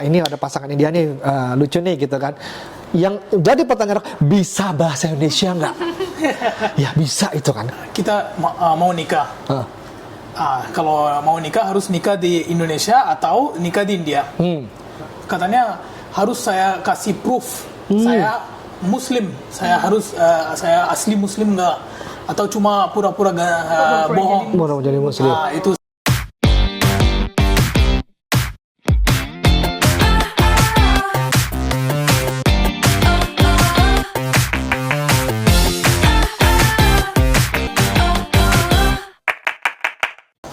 Ini ada pasangan India nih, lucu nih gitu kan. Yang jadi pertanyaan, bisa bahasa Indonesia nggak? Ya bisa itu kan. Kita mau nikah. Kalau mau nikah harus nikah di Indonesia atau nikah di India. Katanya harus saya kasih proof saya Muslim. Saya harus saya asli Muslim nggak? Atau cuma pura-pura bohong? Mau jadi Muslim. Itu.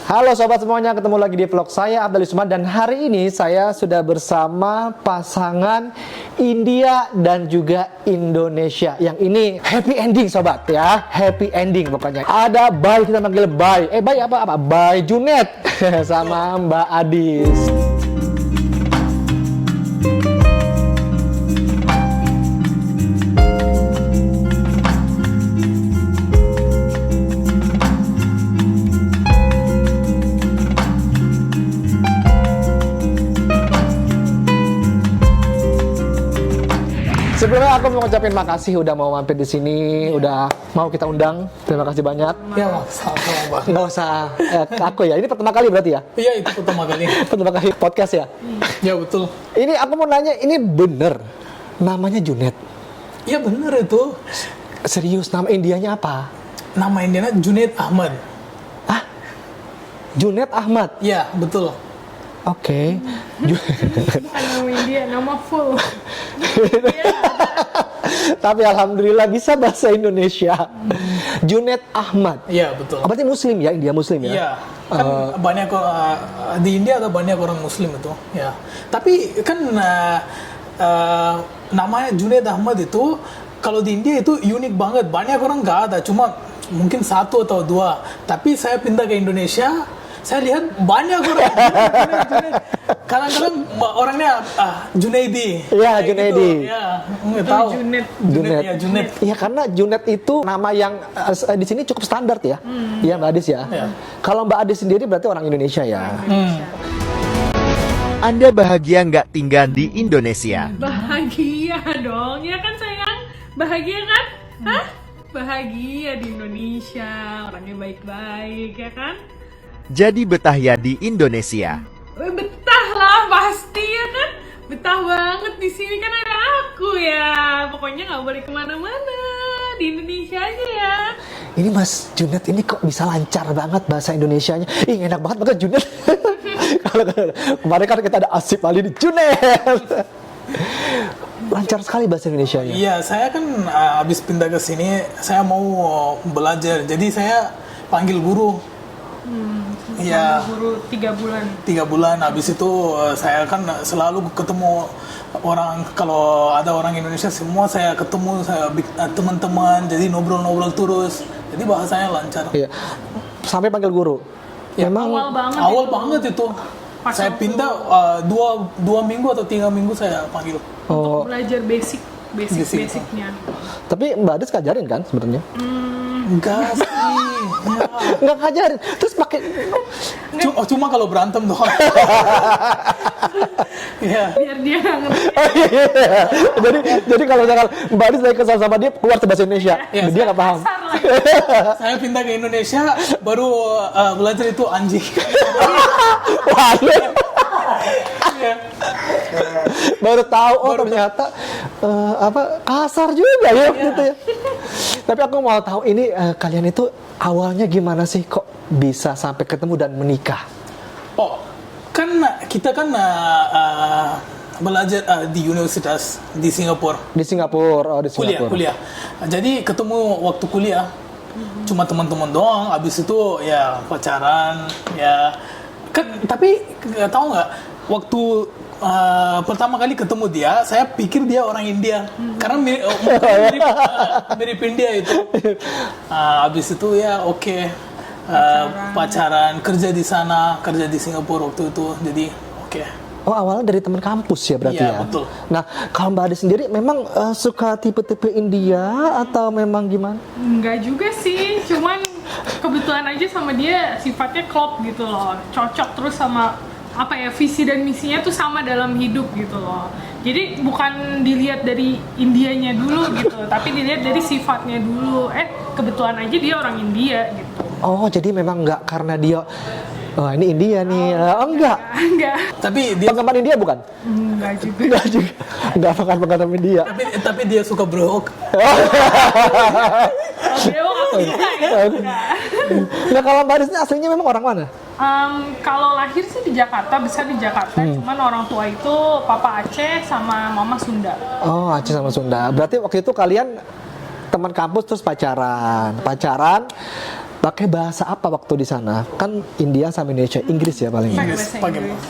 Halo sobat semuanya, ketemu lagi di vlog saya Abdul Isman, dan hari ini saya sudah bersama pasangan India dan juga Indonesia. Yang ini happy ending sobat ya, happy ending pokoknya. Ada Bay, kita panggil Bay. Bay apa? Bay Junet sama Mbak Adis. Sebelumnya aku mau ngucapin makasih udah mau mampir di sini, udah mau kita undang. Terima kasih banyak. Ya, sama-sama. Nggak usah aku ya. Ini pertama kali berarti ya? Iya, itu pertama kali. Pertama kali podcast ya? Ya, betul. Ini aku mau nanya, ini bener namanya Junet? Iya, bener itu. Serius, nama Indianya apa? Nama Indianya Junaid Ahmad. Ah? Junet Ahmad? Iya, betul. Oke. Bukan nama India, nama full. Tapi alhamdulillah bisa bahasa Indonesia. Junet Ahmad. Iya, betul. Berarti Muslim ya, India Muslim ya? Iya, kan banyak di India ada banyak orang Muslim itu, ya. Tapi kan namanya Junaid Ahmad itu kalau di India itu unik banget. Banyak orang nggak ada, cuma mungkin satu atau dua. Tapi saya pindah ke Indonesia, saya lihat banyak orang Junaid. Kadang-kadang orangnya Junaidi. Iya, Junaidi. Gitu. Ya, nggak tahu. Junet. Ya, Junaid. Iya, karena Junet itu nama yang di sini cukup standar ya. Iya, Mbak Adis ya. Ya. Kalau Mbak Adis sendiri berarti orang Indonesia ya. Anda bahagia nggak tinggal di Indonesia? Bahagia dong, ya kan sayang? Bahagia kan? Hah? Bahagia di Indonesia, orangnya baik-baik, ya kan? Jadi betah ya di Indonesia? Betah lah pasti ya kan? Betah banget di sini kan ada aku ya. Pokoknya nggak boleh kemana-mana, di Indonesia aja ya. Ini Mas Junet ini kok bisa lancar banget bahasa Indonesianya. Ih, enak banget banget Junet. Kalau kemarin kan kita ada Asif Ali di Junet. Lancar sekali bahasa Indonesianya. Iya, saya kan habis pindah ke sini, saya mau belajar. Jadi saya panggil guru. Iya. Guru 3 bulan. 3 bulan. Habis itu saya kan selalu ketemu orang. Kalau ada orang Indonesia semua saya ketemu, saya teman-teman. Jadi ngobrol-ngobrol terus. Jadi bahasanya lancar. Iya. Sampai panggil guru. Ya, Memang awal banget itu. Pas Saya waktu pindah 2 minggu atau 3 minggu saya panggil. oh, Belajar basicnya. tapi Mbak Adis ngajarin kan sebenarnya? Enggak sih. Nggak ngajarin. Terus pakai Cuma kalau berantem doang. Iya. Biar dia nggak ngerti. jadi kalau misalkan Mbak Adis lagi kesal sama dia, keluar ke bahasa Indonesia. Iya, Dia nggak paham. Kasar lah. Saya pindah ke Indonesia baru belajar itu anjing. Waduh. Baru tahu ternyata kasar juga ya gitu ya. Tapi aku mau tahu ini kalian itu awalnya gimana sih kok bisa sampai ketemu dan menikah? Oh, kan kita kan belajar di universitas di Singapura. Di Singapura, di Singapura. Kuliah. Jadi ketemu waktu kuliah cuma teman-teman doang. Abis itu ya pacaran ya. Kan tapi tahu nggak waktu pertama kali ketemu dia, saya pikir dia orang India karena mirip India itu. Abis itu ya oke. Pacaran, kerja di sana, kerja di Singapura waktu itu, jadi oke. Oh, awalnya dari teman kampus ya berarti Iya, ya? betul. Nah, kalau Mbak Adis sendiri memang suka tipe-tipe India atau memang gimana? Enggak juga sih, cuman kebetulan aja sama dia sifatnya klop gitu loh, cocok terus sama apa ya, visi dan misinya tuh sama dalam hidup gitu loh. Jadi bukan dilihat dari Indianya dulu gitu, tapi dilihat dari sifatnya dulu. Kebetulan aja dia orang India gitu. Oh, jadi memang nggak karena dia, oh ini India nih, enggak. Enggak. Tapi dia Penggemar India bukan? Enggak juga. Enggak juga. Enggak bukan penggemar India. tapi dia suka brewok. Brewok aku bisa ya. Enggak. Nah, kalau Mbak Aris ini aslinya memang orang mana? Kalau lahir sih di Jakarta, besar di Jakarta. Cuman orang tua itu papa Aceh sama mama Sunda. Oh, Aceh sama Sunda. Berarti waktu itu kalian teman kampus terus pacaran. Pakai bahasa apa waktu di sana? Kan India sama Indonesia, Inggris ya paling. Pakai Inggris, bahasa pakai Inggris.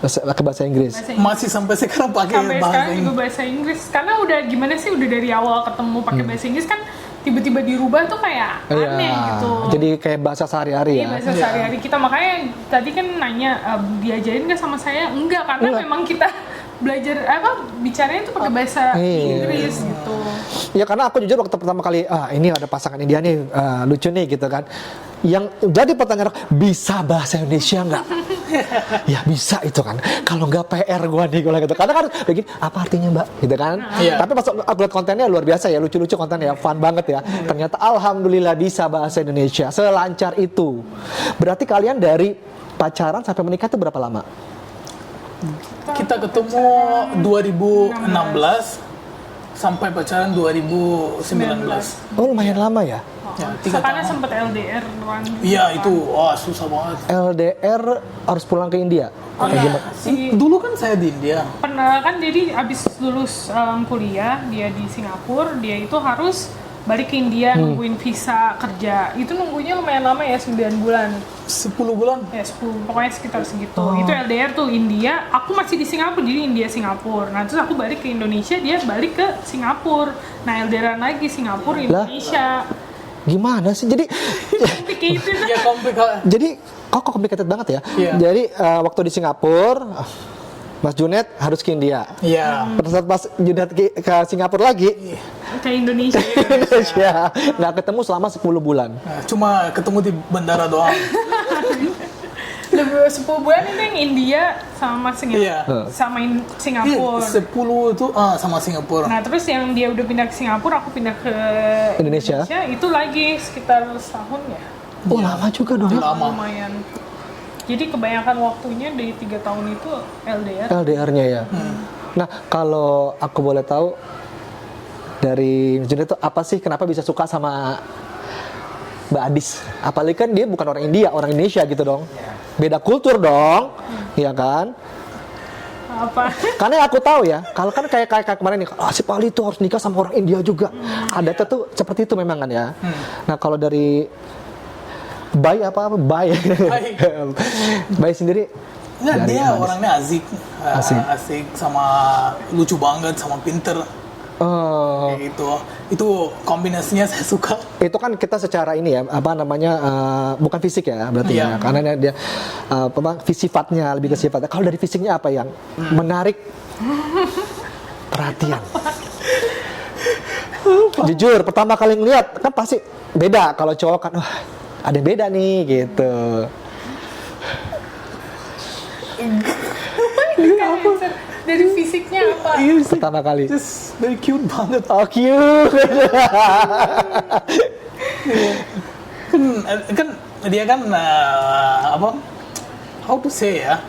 Pakai bahasa Inggris. Bahasa Inggris. Masih sampai sekarang pakai Sampai bahasa sekarang juga Inggris. bahasa Inggris. Karena udah gimana sih, udah dari awal ketemu pakai bahasa Inggris kan tiba-tiba dirubah tuh kayak aneh gitu. Jadi kayak bahasa sehari-hari Iya, ya. bahasa sehari-hari kita. Makanya tadi kan nanya, diajarin nggak sama saya? Enggak, karena Enggak. memang kita belajar bicaranya tuh pakai bahasa Iya. Inggris gitu. Ya karena aku jujur waktu pertama kali, ini ada pasangan India nih, lucu nih gitu kan. Yang jadi pertanyaan, bisa bahasa Indonesia nggak? Ya bisa itu kan. Kalau nggak PR gua nih, gua gitu. Karena kan begini, apa artinya Mbak? Gitu kan. Iya. Tapi pas upload kontennya luar biasa ya, lucu-lucu kontennya, fun banget ya. Ternyata alhamdulillah bisa bahasa Indonesia, selancar itu. Berarti kalian dari pacaran sampai menikah itu berapa lama? Kita ketemu 2016 sampai pacaran 2019. Oh lumayan lama ya. Ya, 3 Karena tahun. sempet LDR kan. Iya itu, wah susah banget. LDR harus pulang ke India. Oh, Atau iya. gimana? Dulu kan saya di India. Pernah kan, jadi abis lulus kuliah dia di Singapura, dia itu harus balik ke India nungguin visa kerja. Itu nunggunya lumayan lama ya, 9 bulan. 10 bulan. Ya 10, pokoknya sekitar segitu. Itu LDR tuh India, aku masih di Singapura, jadi India Singapura. Nah terus aku balik ke Indonesia, dia balik ke Singapura. Nah LDR lagi Singapura Indonesia. Gimana sih? Jadi Complicated. Ya komplika. jadi kok complicated banget ya. Iya. Jadi waktu di Singapura, Mas Junet harus ke India. Iya. Pada saat Mas Junet ke Singapura lagi, Ke Indonesia. Indonesia nggak ketemu selama 10 bulan. Nah, cuma ketemu di bandara doang. Lebih 10 bulan itu yang India sama Singapura. Iya. Sama Iya, Singapura. 10 itu sama Singapura. Nah terus yang dia udah pindah ke Singapura, aku pindah ke Indonesia. itu lagi sekitar setahun ya. Oh lama juga dong. Lama. Lumayan. Jadi kebanyakan waktunya dari 3 tahun itu LDR. LDR-nya ya. Nah kalau aku boleh tahu dari Mas Junet itu apa sih, kenapa bisa suka sama Mbak Adis? Apalagi kan dia bukan orang India, orang Indonesia gitu dong. Beda kultur dong, iya kan? Apa? Karena aku tahu ya, kalau kan kayak kemarin nih, si Pali itu harus nikah sama orang India juga. Adatnya tuh seperti itu memang kan ya. Nah kalau dari Bay Bay sendiri, Nggak, dari dia Mbak Adis. orangnya asik. Asik sama lucu banget, sama pinter. Oh, Kayak gitu. Itu kombinasinya saya suka. itu kan kita secara ini ya, apa namanya, bukan fisik ya berarti Iya. ya, karena dia sifatnya lebih ke sifatnya. Kalau dari fisiknya apa yang menarik perhatian? Jujur, pertama kali ngeliat kan pasti beda. Kalau cowok kan, wah ada yang beda nih gitu. Dari fisiknya apa? Pertama kali. Just very cute banget. Oh cute. kan dia kan apa? How to say ya?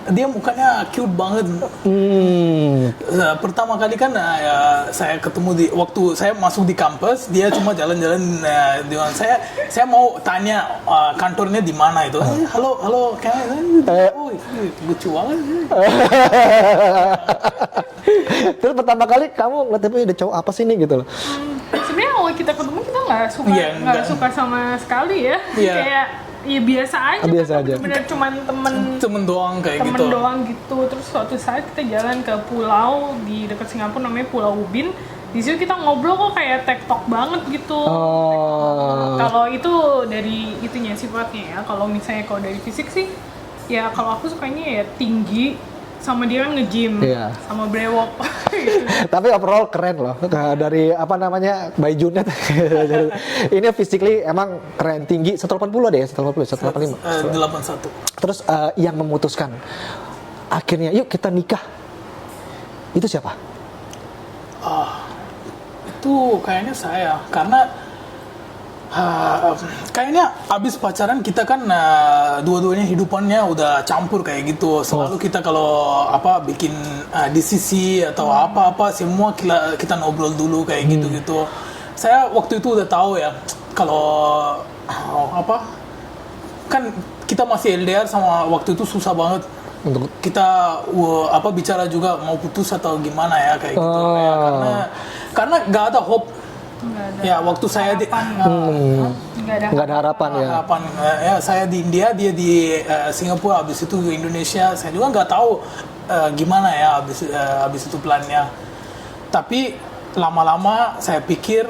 Dia mukanya cute banget. Pertama kali kan saya ketemu waktu saya masuk di kampus, dia cuma jalan-jalan dengan saya mau tanya kantornya di mana itu. Halo, oh lucu banget. Terus pertama kali kamu ngeliat itu ada cowok apa sih nih gitu loh. Sebenarnya awal kita ketemu kita nggak suka, Iya, nggak nggak. suka sama sekali ya. Iya. Kayak ya biasa aja. Biasa kan, aja. bener cuman Temen doang kayak temen gitu. doang gitu. Terus suatu saat kita jalan ke pulau di dekat Singapura namanya Pulau Ubin. Di situ kita ngobrol kok kayak tektok banget gitu. Oh. Kalau itu dari itunya sifatnya ya. Kalau misalnya kalau dari fisik sih, ya kalau aku sukanya ya tinggi sama dia kan nge-gym, Iya. sama brewok. Gitu. Tapi overall keren loh. Dari apa namanya Bay Junet. Ini physically emang keren, tinggi 180 deh ya, 185. 81. Terus yang memutuskan akhirnya yuk kita nikah. Itu siapa? Itu kayaknya saya, karena kayaknya abis pacaran kita kan dua-duanya hidupannya udah campur kayak gitu. Selalu kita kalau bikin decisi atau apa-apa semua kita ngobrol dulu kayak gitu-gitu. Saya waktu itu udah tahu ya kalau kan kita masih LDR sama waktu itu susah banget Untuk kita bicara juga mau putus atau gimana ya kayak gitu. Karena nggak ada hope. Nggak ada Ya waktu saya di nggak ada harapan ya. ya saya di India, dia di Singapura, habis itu ke Indonesia. Saya juga nggak tahu gimana ya habis itu plannya. Tapi lama-lama saya pikir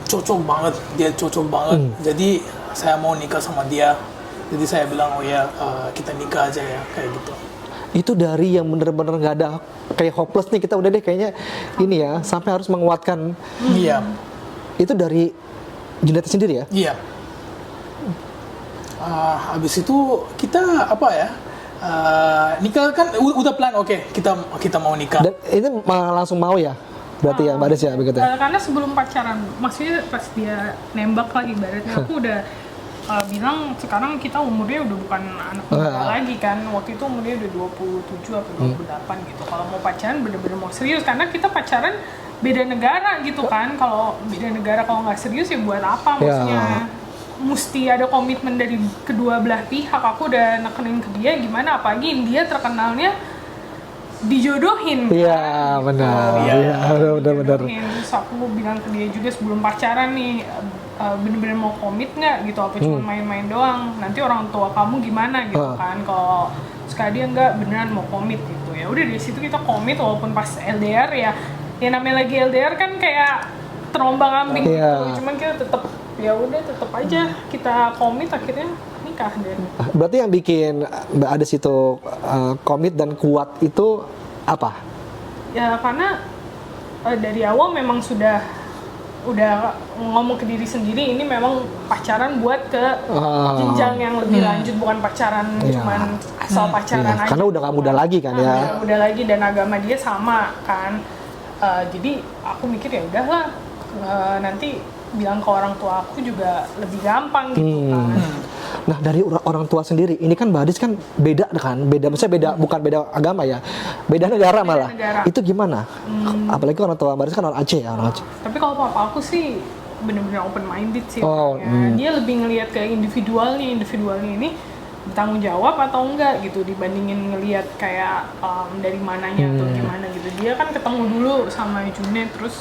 cocok banget, dia cocok banget. Jadi saya mau nikah sama dia. Jadi saya bilang kita nikah aja ya kayak gitu. Itu dari yang bener-bener nggak ada kayak hopeless nih, kita udah deh kayaknya ini ya, sampai harus menguatkan. Iya. Itu dari Junet sendiri ya? Iya. Habis itu kita nikah kan udah plan, oke, kita mau nikah. Dan ini langsung mau ya? Berarti ya Mbak Des ya begitu ya? karena sebelum pacaran, maksudnya pas dia nembak lagi, ibaratnya aku udah bilang sekarang kita umurnya udah bukan anak muda lagi kan. Waktu itu umurnya udah 27 atau 28 gitu. Kalau mau pacaran bener-bener mau serius, karena kita pacaran beda negara gitu kan. Kalau beda negara kalau nggak serius ya buat apa, maksudnya mesti ada komitmen dari kedua belah pihak. Aku udah nekenin ke dia gimana, apalagi India terkenalnya dijodohin. Iya benar. Iya benar. Terus aku bilang ke dia juga sebelum pacaran nih, bener-bener mau komit nggak gitu, apa cuma main-main doang, nanti orang tua kamu gimana gitu kan. Kalau sekali dia nggak beneran mau komit gitu, ya udah dari situ kita komit. Walaupun pas LDR ya namanya lagi LDR kan kayak terombang-ambing gitu, cuman kita tetap ya udah tetap aja kita komit, akhirnya nikah deh. Berarti yang bikin Mbak Ades itu komit dan kuat itu apa? Ya karena dari awal memang udah ngomong ke diri sendiri, ini memang pacaran buat ke jenjang yang lebih lanjut, bukan pacaran cuman asal pacaran aja. Karena udah gak muda lagi kan ya. Udah muda lagi dan agama dia sama kan. Jadi aku mikir ya udahlah, nanti bilang ke orang tua aku juga lebih gampang gitu kan. Nah dari orang tua sendiri, ini kan Mbak Ades kan beda, maksudnya bukan beda agama ya, beda negara malah. Negara. Itu gimana? Apalagi orang tua Mbak Ades kan orang Aceh ya, orang Aceh. Tapi kalau papa aku sih bener-bener open minded sih. Dia lebih ngelihat ke individualnya ini bertanggung jawab atau enggak gitu, dibandingin ngelihat kayak dari mananya atau gimana gitu. Dia kan ketemu dulu sama Junet, terus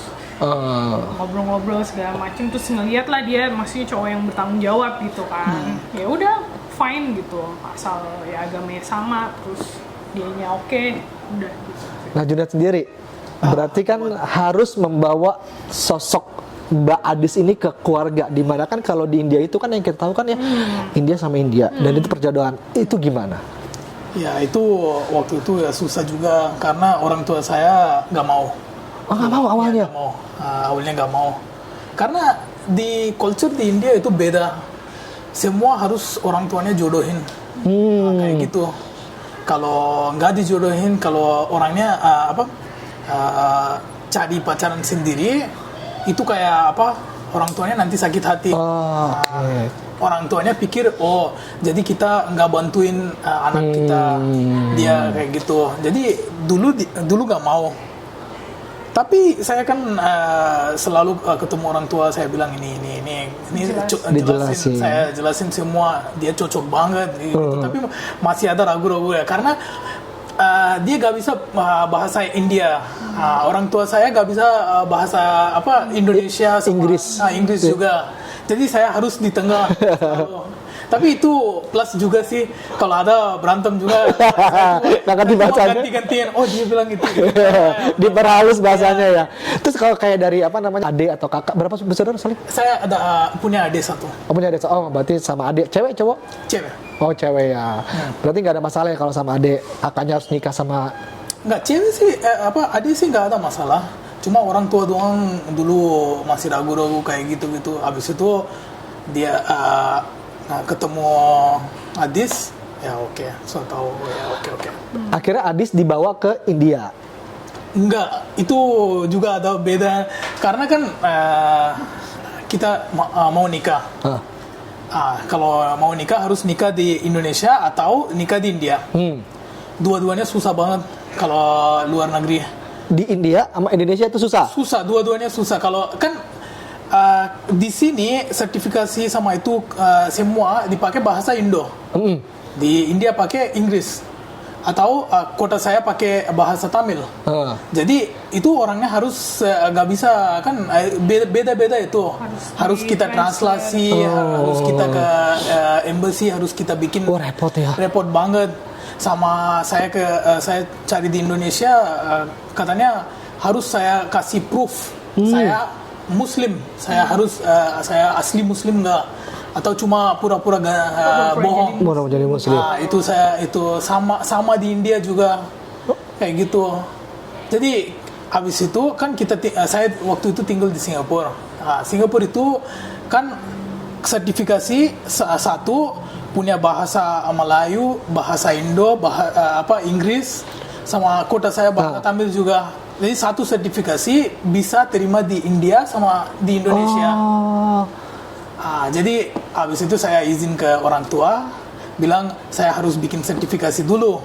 ngobrol-ngobrol segala macam, terus ngeliat lah dia maksudnya cowok yang bertanggung jawab gitu kan. Ya udah fine gitu, asal ya agamanya sama, terus dianya oke, udah gitu. Nah Junet sendiri berarti kan harus membawa sosok Mbak Ades ini ke keluarga, dimana kan kalau di India itu kan yang kita tahu kan ya India sama India, dan itu perjodohan, itu gimana? Ya itu waktu itu ya susah juga, karena orang tua saya nggak mau. Nggak mau awalnya? Nggak mau. Awalnya nggak mau, karena di culture di India itu beda, semua harus orang tuanya jodohin. Kayak gitu. Kalau nggak dijodohin, kalau orangnya cari pacaran sendiri, itu kayak orang tuanya nanti sakit hati. Orang tuanya pikir jadi kita nggak bantuin anak kita, dia kayak gitu. Jadi dulu nggak mau. Tapi saya kan selalu ketemu orang tua, saya bilang ini jelasin, saya jelasin semua, dia cocok banget gitu. Tapi masih ada ragu-ragu ya, karena dia gak bisa bahasa India, orang tua saya gak bisa bahasa Indonesia, Inggris juga. Jadi saya harus di tengah. Tapi itu plus juga sih kalau ada berantem juga. Nggak ngerti bahasanya. Ganti-gantian. Oh dia bilang itu. Diperhalus bahasanya ya. Terus kalau kayak dari apa namanya adik atau kakak, berapa bersaudara saling? Saya ada punya adik satu, Oh punya adik, oh berarti sama adik cewek cowok? cewek. Oh cewek ya. Berarti nggak ada masalah ya kalau sama adik kakaknya harus nikah sama. Nggak, cewek sih, adik sih nggak ada masalah. Cuma orang tua doang dulu masih ragu-ragu kayak gitu-gitu. Abis itu dia ketemu Adis, ya oke, so tahu ya oke. Akhirnya Adis dibawa ke India. Enggak, itu juga ada beda. Karena kan kita mau nikah. Kalau mau nikah harus nikah di Indonesia atau nikah di India. Dua-duanya susah banget kalau luar negeri. Di India sama Indonesia itu susah. Susah, dua-duanya susah. Kalau kan di sini sertifikasi sama itu semua dipakai bahasa Indo. Di India pakai Inggris. Atau kota saya pakai bahasa Tamil. Jadi itu orangnya harus nggak bisa kan beda-beda itu. Harus kita translasi, harus kita ke embassy, harus kita bikin. Oh repot ya. Repot banget. Sama saya saya cari di Indonesia katanya harus saya kasih proof saya Muslim, saya harus saya asli Muslim nggak, atau cuma pura-pura bohong. Mau jadi Muslim. Itu saya itu sama di India juga kayak gitu. Jadi habis itu kan saya waktu itu tinggal di Singapura. Singapura itu kan sertifikasi satu punya bahasa Melayu, bahasa Indo, Inggris, sama kota saya bahasa Tamil juga. Jadi satu sertifikasi bisa terima di India sama di Indonesia. Jadi habis itu saya izin ke orang tua, bilang saya harus bikin sertifikasi dulu.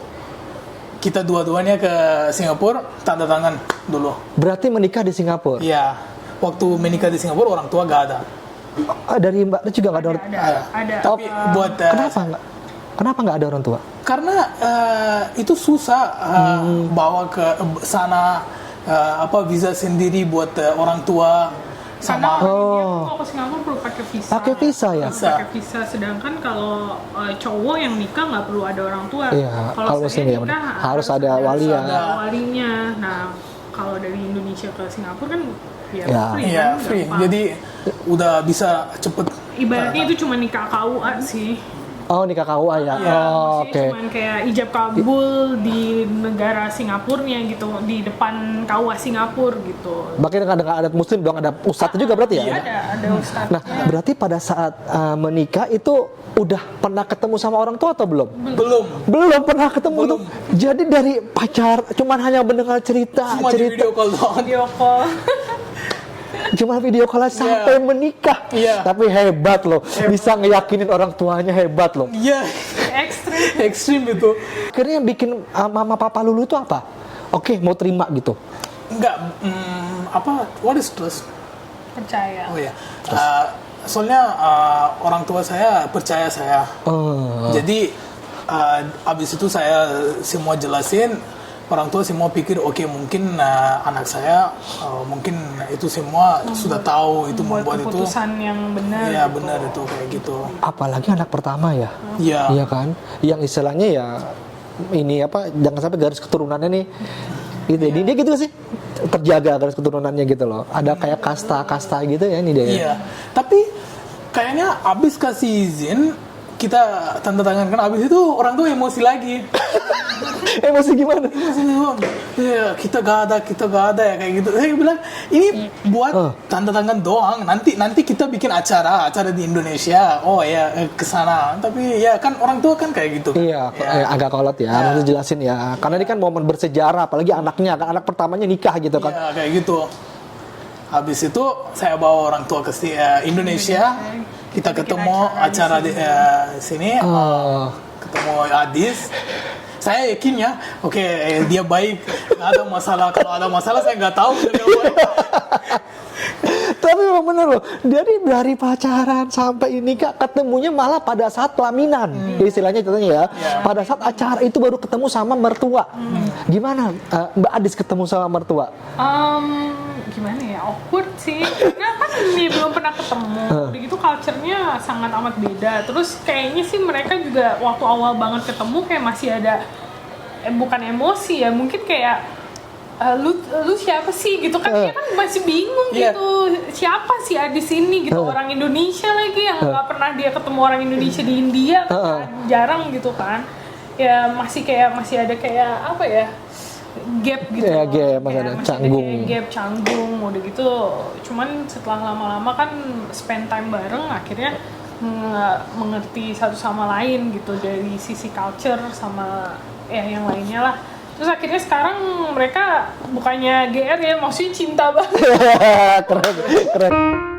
Kita dua-duanya ke Singapura, tanda tangan dulu. Berarti menikah di Singapura? Iya. Waktu menikah di Singapura orang tua gak ada. Dari Mbak juga nggak ada orang. Ada. Tapi buat Kenapa nggak ada orang tua? karena itu susah bawa ke sana visa sendiri buat orang tua Karena sama. kalau ke Singapura perlu pakai visa. Pakai visa ya? Perlu pakai visa. Sedangkan kalau cowok yang nikah nggak perlu ada orang tua. Iya, kalau saya Muslim ya, nikah harus ada wali ya. Ada walinya. Nah, kalau dari Indonesia ke Singapura kan Ya. free Iya, kan, free. gampang. Jadi udah bisa cepet. Ibaratnya itu cuma nikah KUA sih. Oh nikah KUA ya? Iya, Oh, Maksudnya oke. cuman kayak ijab kabul di negara Singapurnya gitu, di depan KUA Singapura gitu. Bahkan dengan adat Muslim dong, ada ustadznya juga berarti ya? Iya, ada ustadznya. Nah, berarti pada saat menikah itu udah pernah ketemu sama orang tua atau belum? Belum pernah ketemu tuh. Jadi dari pacar cuman hanya mendengar cerita, Cuma di video call doang. Video call. cuma video call aja sampai menikah. Iya. Tapi hebat loh, bisa ngeyakinin orang tuanya, hebat loh. Iya, ekstrim itu. Akhirnya yang bikin mama papa lulu itu apa? Oke, mau terima gitu. Enggak, what is trust? Percaya. Oh ya, soalnya orang tua saya percaya saya. Jadi abis itu saya semua jelasin, orang tua semua pikir oke, mungkin anak saya mungkin itu semua sudah tahu itu membuat itu. Keputusan yang benar. Iya gitu. benar itu kayak gitu. Apalagi anak pertama ya. Iya. Iya kan? Yang istilahnya ya ini jangan sampai garis keturunannya nih. Gitu. Ini dia gitu sih. Terjaga garis keturunannya gitu loh. Ada kayak kasta-kasta gitu ya ini dia. Iya. Tapi kayaknya abis kasih izin kita tanda tangan kan, abis itu orang tua emosi lagi. Emosi gimana? Ya, kita gak ada ya kayak gitu. Saya bilang ini buat tanda tangan doang. Nanti kita bikin acara di Indonesia. Oh ya ke sana. Tapi ya kan orang tua kan kayak gitu. Iya, agak kolot ya. Harus jelasin ya. Karena ini kan momen bersejarah, apalagi anaknya kan, anak pertamanya nikah gitu kan. Iya kayak gitu. Habis itu saya bawa orang tua ke Indonesia. Kita ketemu acara di sini. Ketemu Adis. Saya yakin ya, oke, dia baik, nggak ada masalah. Kalau ada masalah saya nggak tahu. Tapi memang bener loh, dari pacaran sampai ini Kak, ketemunya malah pada saat pelaminan. Istilahnya contohnya ya, pada saat acara itu baru ketemu sama mertua. Gimana Mbak Adis ketemu sama mertua? gimana ya, awkward sih karena kan dia belum pernah ketemu, udah gitu culture-nya sangat amat beda. Terus kayaknya sih mereka juga waktu awal banget ketemu kayak masih ada bukan emosi ya, mungkin kayak lu siapa sih gitu kan, dia kan masih bingung gitu, siapa sih Adis ini gitu, orang Indonesia lagi yang nggak pernah dia ketemu orang Indonesia di India kan, jarang gitu kan ya, masih ada kayak apa ya, gap gitu. Ya, gap, masih ada canggung. Kayak gap, canggung, udah gitu. Cuman setelah lama-lama kan spend time bareng, akhirnya mengerti satu sama lain gitu dari sisi culture sama ya yang lainnya lah. Terus akhirnya sekarang mereka bukannya GR ya, maksudnya cinta banget. Keren.